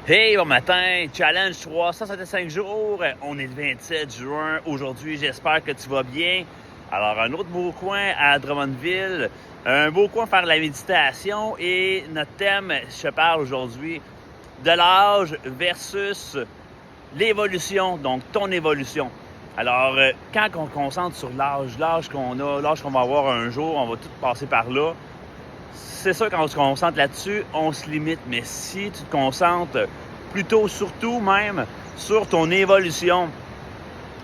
Hey, bon matin, challenge 365 jours, on est le 27 juin aujourd'hui, j'espère que tu vas bien. Alors, un autre beau coin à Drummondville, un beau coin pour faire la méditation et notre thème, je te parle aujourd'hui de l'âge versus l'évolution, donc ton évolution. Alors, quand on concentre sur l'âge qu'on a, l'âge qu'on va avoir un jour, on va tout passer par là. C'est sûr, quand on se concentre là-dessus, on se limite. Mais si tu te concentres plutôt, surtout même, sur ton évolution,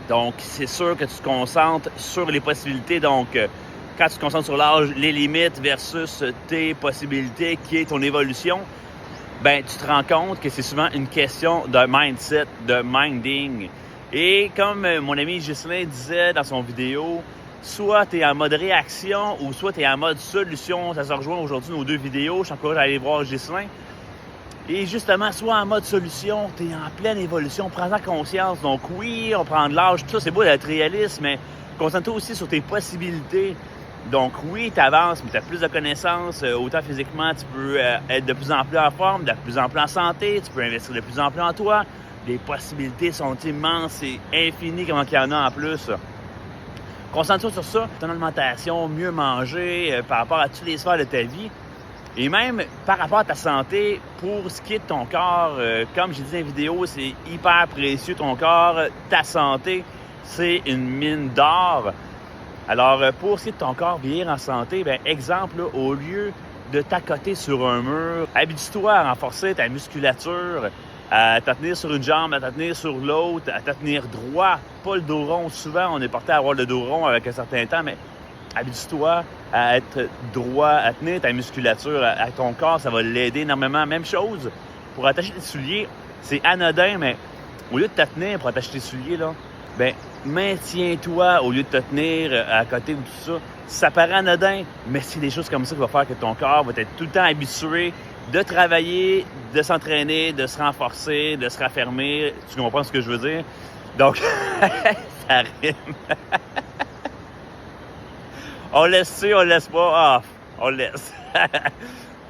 donc c'est sûr que tu te concentres sur les possibilités. Donc, quand tu te concentres sur l'âge, les limites versus tes possibilités, qui est ton évolution, ben tu te rends compte que c'est souvent une question de mindset, de minding. Et comme mon ami Ghislain disait dans son vidéo, soit tu es en mode réaction ou soit tu es en mode solution. Ça se rejoint aujourd'hui nos deux vidéos. Je t'encourage à aller voir Ghislain. Et justement, soit en mode solution, tu es en pleine évolution. Prends-en conscience. Donc oui, on prend de l'âge. Tout ça, c'est beau d'être réaliste, mais concentre-toi aussi sur tes possibilités. Donc oui, tu avances, mais tu as plus de connaissances. Autant physiquement, tu peux être de plus en plus en forme, de plus en plus en santé. Tu peux investir de plus en plus en toi. Les possibilités sont immenses et infinies comme il y en a en plus. Concentre-toi sur ça, ton alimentation, mieux manger par rapport à toutes les sphères de ta vie et même par rapport à ta santé pour ce qui est de ton corps. Comme j'ai dit dans la vidéo, c'est hyper précieux ton corps, ta santé, c'est une mine d'or. Alors, pour ce qui est de ton corps, vieillir en santé, bien, exemple, là, au lieu de t'accoter sur un mur, habitue-toi à renforcer ta musculature, à te tenir sur une jambe, à te tenir sur l'autre, à te tenir droit, pas le dos rond. Souvent, on est porté à avoir le dos rond avec un certain temps, mais habitue-toi à être droit, à tenir ta musculature à ton corps, ça va l'aider énormément. Même chose, pour attacher tes souliers, c'est anodin, mais au lieu de te tenir pour attacher tes souliers, là, ben maintiens-toi au lieu de te tenir à côté ou tout ça. Ça paraît anodin, mais c'est des choses comme ça qui vont faire que ton corps va être tout le temps habitué de travailler, de s'entraîner, de se renforcer, de se raffermir. Tu comprends ce que je veux dire? Donc, ça rime. On laisse-tu, on laisse pas? Ah, on laisse.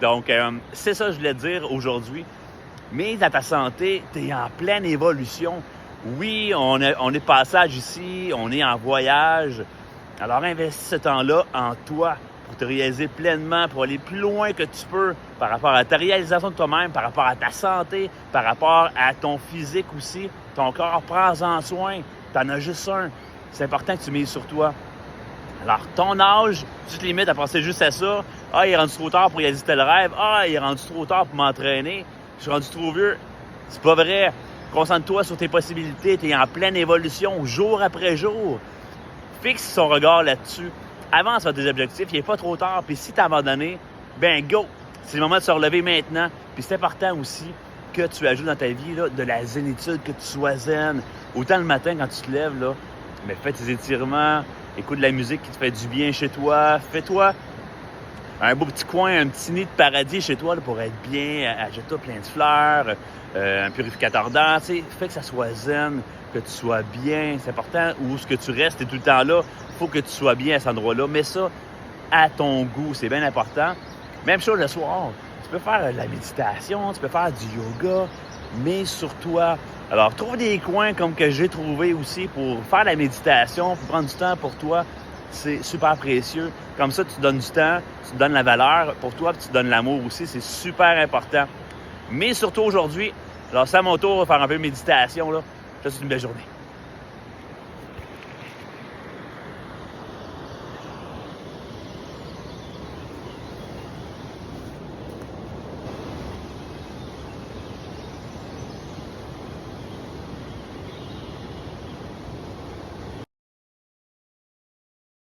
Donc, c'est ça que je voulais te dire aujourd'hui. Mais dans ta santé, tu es en pleine évolution. Oui, on est de passage ici, on est en voyage. Alors, investis ce temps-là en toi pour te réaliser pleinement, pour aller plus loin que tu peux par rapport à ta réalisation de toi-même, par rapport à ta santé, par rapport à ton physique aussi. Ton corps, prends-en soin. Tu en as juste un. C'est important que tu mises sur toi. Alors, ton âge, tu te limites à penser juste à ça. Ah, il est rendu trop tard pour réaliser tel rêve. Ah, il est rendu trop tard pour m'entraîner. Je suis rendu trop vieux. C'est pas vrai. Concentre-toi sur tes possibilités. Tu es en pleine évolution, jour après jour. Fixe son regard là-dessus. Avance vers tes objectifs. Il n'est pas trop tard. Puis si tu as abandonné, ben go! C'est le moment de se relever maintenant. Puis c'est important aussi que tu ajoutes dans ta vie là, de la zénitude, que tu sois zen. Autant le matin quand tu te lèves, là, mais fais tes étirements, écoute de la musique qui te fait du bien chez toi. Fais-toi un beau petit coin, un petit nid de paradis chez toi là, pour être bien. Achète-toi plein de fleurs, un purificateur d'air. Fais que ça soit zen, que tu sois bien. C'est important. Où est-ce que tu restes, tu es tout le temps là. Il faut que tu sois bien à cet endroit-là. Mets ça à ton goût. C'est bien important. Même chose le soir. Tu peux faire de la méditation, tu peux faire du yoga, mais sur toi. Alors, trouve des coins comme que j'ai trouvé aussi pour faire la méditation, pour prendre du temps pour toi. C'est super précieux. Comme ça, tu donnes du temps, tu te donnes la valeur pour toi, puis tu te donnes l'amour aussi. C'est super important. Mais surtout aujourd'hui, alors c'est à mon tour de faire un peu de méditation. Là. Je te souhaite une belle journée.